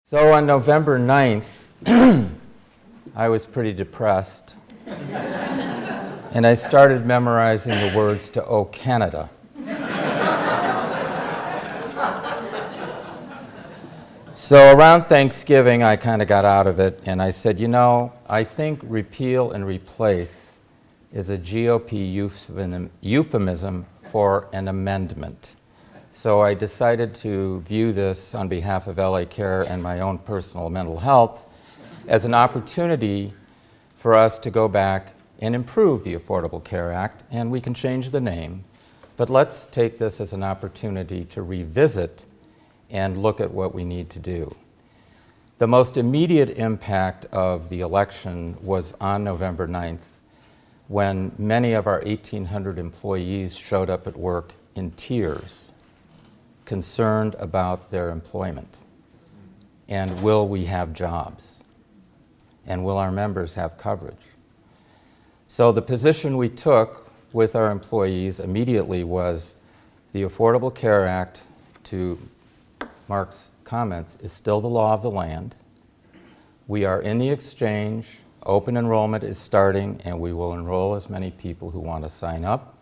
So on November 9th, I was pretty depressed, and I started memorizing the words to "O Canada." So around Thanksgiving, I kind of got out of it, and I said, you know, I think repeal and replace is a GOP euphemism for an amendment. So I decided to view this on behalf of LA Care and my own personal mental health as an opportunity for us to go back and improve the Affordable Care Act, and we can change the name, but let's take this as an opportunity to revisit and look at what we need to do. The most immediate impact of the election was on November 9th, when many of our 1,800 employees showed up at work in tears, concerned about their employment. And will we have jobs? And will our members have coverage? So the position we took with our employees immediately was the Affordable Care Act, to Mark's comments, is still the law of the land. We are in the exchange. Open enrollment is starting, and we will enroll as many people who want to sign up.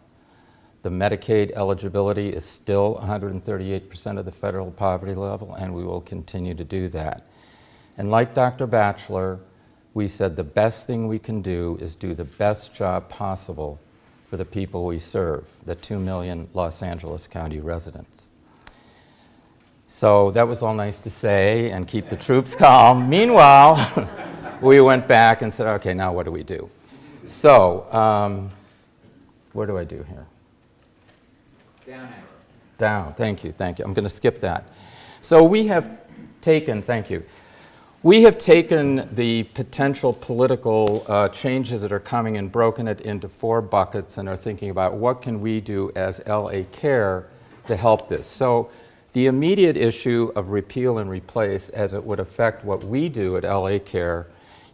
The Medicaid eligibility is still 138% of the federal poverty level, and we will continue to do that. And like Dr. Batchelor, we said the best thing we can do is do the best job possible for the people we serve, the 2 million Los Angeles County residents. So that was all nice to say and keep the troops calm. Meanwhile, we went back and said, okay, now what do we do? So, what do I do here? Down, thank you. I'm going to skip that. So we have taken, thank you. We have taken the potential political changes that are coming and broken it into 4 buckets and are thinking about what can we do as LA Care to help this. So the immediate issue of repeal and replace, as it would affect what we do at LA Care,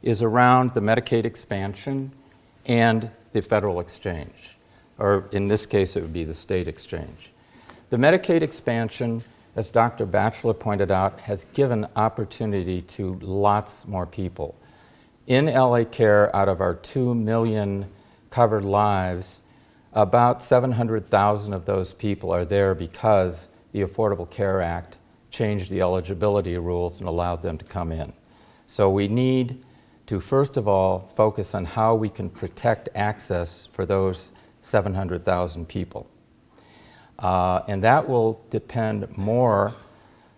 is around the Medicaid expansion and the federal exchange, or in this case it would be the state exchange. The Medicaid expansion, as Dr. Batchelor pointed out, has given opportunity to lots more people. In LA Care, out of our 2 million covered lives, about 700,000 of those people are there because the Affordable Care Act changed the eligibility rules and allowed them to come in. So we need to, first of all, focus on how we can protect access for those 700,000 people. And that will depend more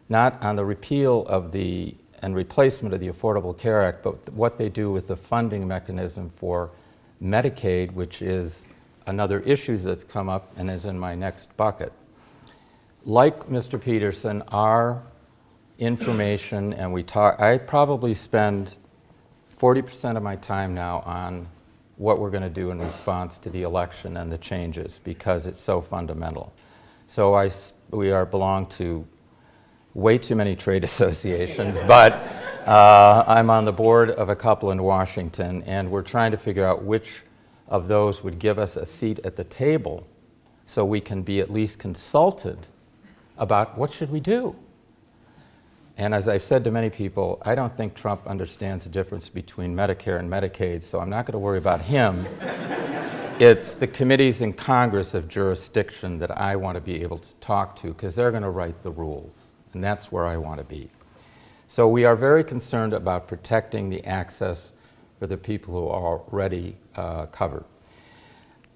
not on the repeal of and replacement of the Affordable Care Act, but what they do with the funding mechanism for Medicaid, which is another issue that's come up and is in my next bucket. Like Mr. Peterson, our information, and I probably spend 40% of my time now on what we're going to do in response to the election and the changes, because it's so fundamental. So we belong to way too many trade associations, but I'm on the board of a couple in Washington, and we're trying to figure out which of those would give us a seat at the table so we can be at least consulted about what should we do. And as I've said to many people, I don't think Trump understands the difference between Medicare and Medicaid, so I'm not going to worry about him. It's the committees in Congress of jurisdiction that I want to be able to talk to, because they're going to write the rules, and that's where I want to be. So we are very concerned about protecting the access for the people who are already covered.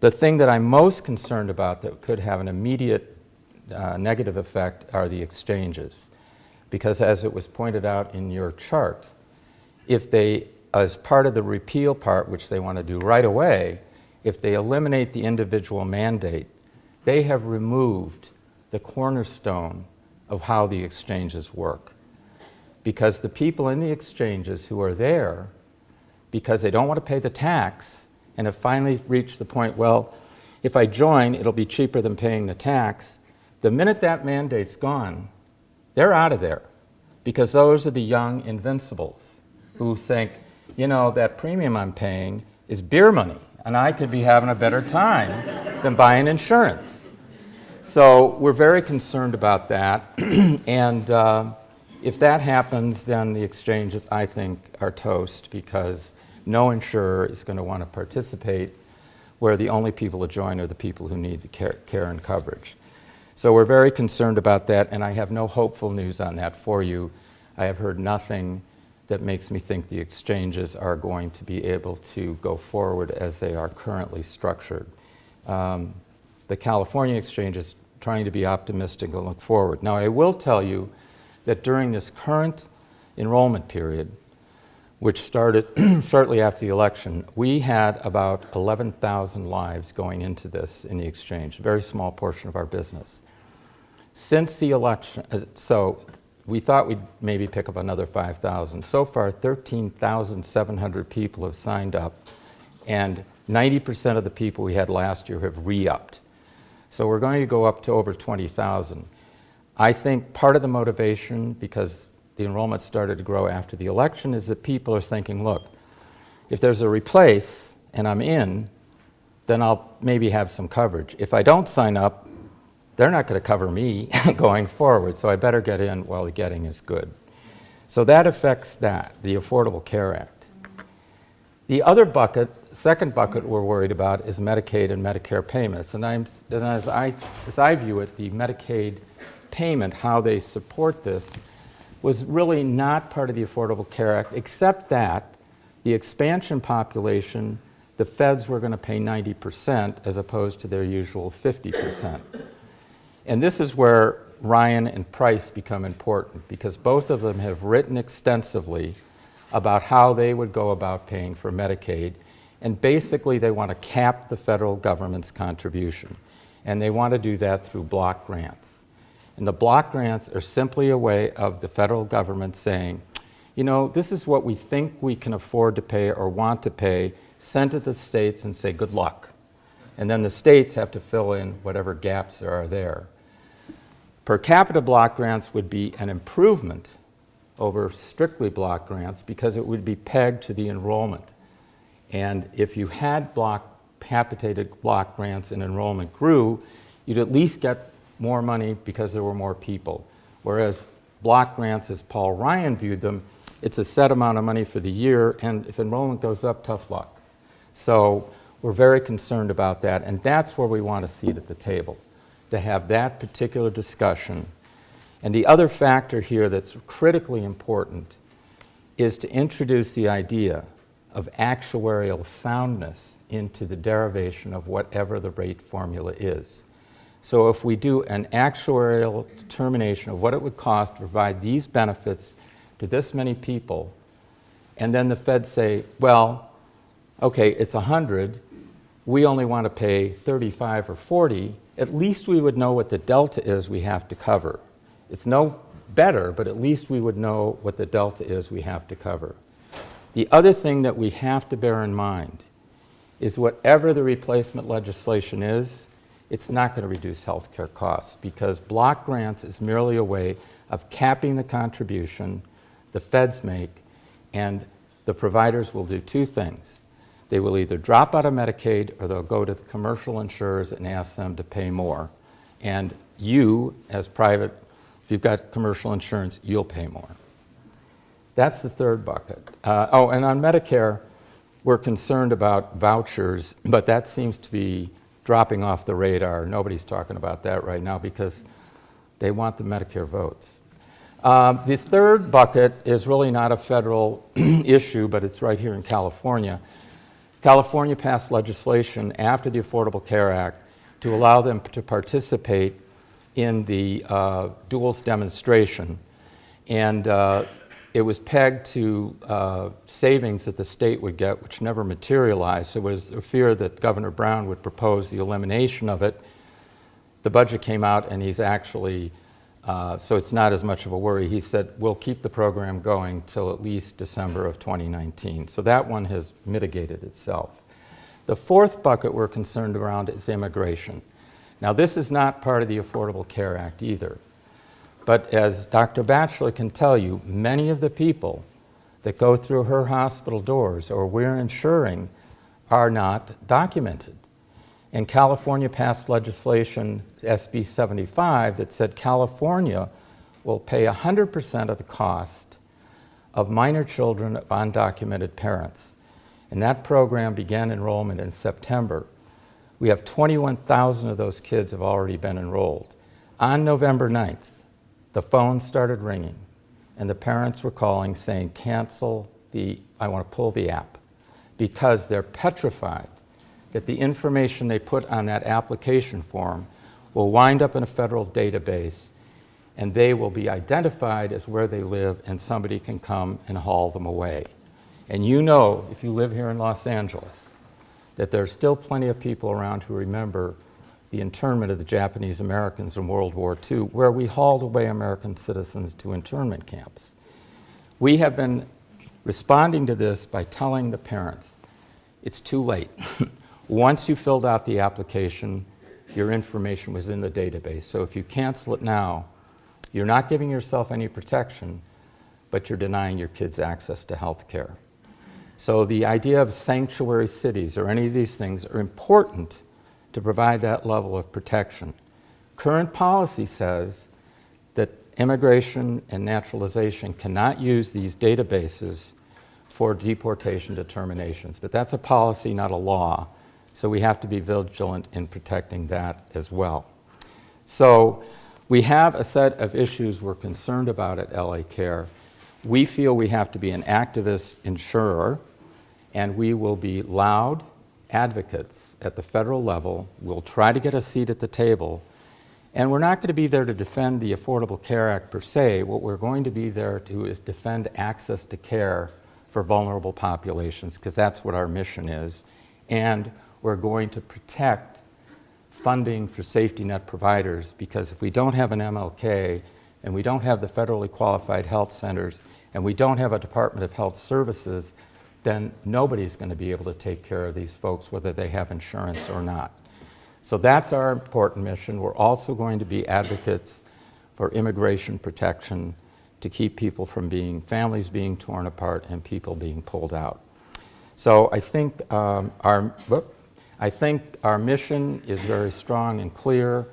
The thing that I'm most concerned about that could have an immediate negative effect are the exchanges. Because as it was pointed out in your chart, if they, as part of the repeal part, which they want to do right away, if they eliminate the individual mandate, they have removed the cornerstone of how the exchanges work. Because the people in the exchanges who are there, because they don't want to pay the tax, and have finally reached the point, well, if I join, it'll be cheaper than paying the tax, the minute that mandate's gone, they're out of there, because those are the young invincibles who think, you know, that premium I'm paying is beer money, and I could be having a better time than buying insurance. So we're very concerned about that, and If that happens, then the exchanges, I think, are toast because no insurer is going to want to participate where the only people to join are the people who need the care and coverage. So we're very concerned about that, and I have no hopeful news on that for you. I have heard nothing that makes me think the exchanges are going to be able to go forward as they are currently structured. The California exchange is trying to be optimistic and look forward. Now, I will tell you that during this current enrollment period, which started shortly after the election, we had about 11,000 lives going into this in the exchange, a very small portion of our business. Since the election, so we thought we'd maybe pick up another 5,000. So far, 13,700 people have signed up, and 90% of the people we had last year have re-upped. So we're going to go up to over 20,000. I think part of the motivation, because the enrollment started to grow after the election, is that people are thinking, look, if there's a replace and I'm in, then I'll maybe have some coverage. If I don't sign up, they're not going to cover me going forward, so I better get in while the getting is good. So that affects that, the Affordable Care Act. The other bucket, second bucket we're worried about is Medicaid and Medicare payments. And as I view it, the Medicaid payment, how they support this, was really not part of the Affordable Care Act, except that the expansion population, the feds were going to pay 90% as opposed to their usual 50%. And this is where Ryan and Price become important, because both of them have written extensively about how they would go about paying for Medicaid. And basically, they want to cap the federal government's contribution. And they want to do that through block grants. And the block grants are simply a way of the federal government saying, you know, this is what we think we can afford to pay or want to pay, send it to the states and say, good luck. And then the states have to fill in whatever gaps there are there. Per capita block grants would be an improvement over strictly block grants because it would be pegged to the enrollment. And if you had capitated block grants and enrollment grew, you'd at least get more money because there were more people. Whereas block grants, as Paul Ryan viewed them, it's a set amount of money for the year, and if enrollment goes up, tough luck. So we're very concerned about that, and that's where we want a seat at the table, to have that particular discussion. And the other factor here that's critically important is to introduce the idea of actuarial soundness into the derivation of whatever the rate formula is. So if we do an actuarial determination of what it would cost to provide these benefits to this many people, and then the feds say, well, okay, it's 100, we only want to pay 35 or 40, at least we would know what the delta is we have to cover. It's no better, but at least we would know what the delta is we have to cover. The other thing that we have to bear in mind is whatever the replacement legislation is, it's not going to reduce health care costs because block grants is merely a way of capping the contribution the feds make, and the providers will do two things. They will either drop out of Medicaid or they'll go to the commercial insurers and ask them to pay more. And you, as private, if you've got commercial insurance, you'll pay more. That's the third bucket. And on Medicare, we're concerned about vouchers, but that seems to be dropping off the radar. Nobody's talking about that right now because they want the Medicare votes. The third bucket is really not a federal issue, but it's right here in California. California passed legislation after the Affordable Care Act to allow them to participate in the duals demonstration. And it was pegged to savings that the state would get, which never materialized. There was a fear that Governor Brown would propose the elimination of it. The budget came out, and he's actually, so it's not as much of a worry. He said, we'll keep the program going till at least December of 2019. So that one has mitigated itself. The fourth bucket we're concerned around is immigration. Now, this is not part of the Affordable Care Act either. But as Dr. Batchelor can tell you, many of the people that go through her hospital doors or we're insuring are not documented. And California passed legislation, SB 75, that said California will pay 100% of the cost of minor children of undocumented parents. And that program began enrollment in September. We have 21,000 of those kids have already been enrolled. On November 9th, the phone started ringing, and the parents were calling saying, cancel I want to pull the app, because they're petrified that the information they put on that application form will wind up in a federal database, and they will be identified as where they live, and somebody can come and haul them away. And you know, if you live here in Los Angeles, that there are still plenty of people around who remember the internment of the Japanese Americans in World War II, where we hauled away American citizens to internment camps. We have been responding to this by telling the parents, it's too late. Once you filled out the application, your information was in the database. So if you cancel it now, you're not giving yourself any protection, but you're denying your kids access to health care. So the idea of sanctuary cities or any of these things are important to provide that level of protection. Current policy says that immigration and naturalization cannot use these databases for deportation determinations, but that's a policy, not a law, so we have to be vigilant in protecting that as well. So we have a set of issues we're concerned about at LA Care. We feel we have to be an activist insurer, and we will be loud advocates at the federal level. We'll try to get a seat at the table, and we're not going to be there to defend the Affordable Care Act per se. What we're going to be there to is defend access to care for vulnerable populations, because that's what our mission is. And we're going to protect funding for safety net providers, because if we don't have an MLK, and we don't have the federally qualified health centers, and we don't have a Department of Health Services, then nobody's going to be able to take care of these folks, whether they have insurance or not. So that's our important mission. We're also going to be advocates for immigration protection to keep people from families being torn apart and people being pulled out. So I think our mission is very strong and clear,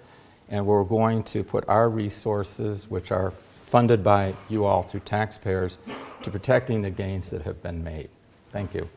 and we're going to put our resources, which are funded by you all through taxpayers, to protecting the gains that have been made. Thank you.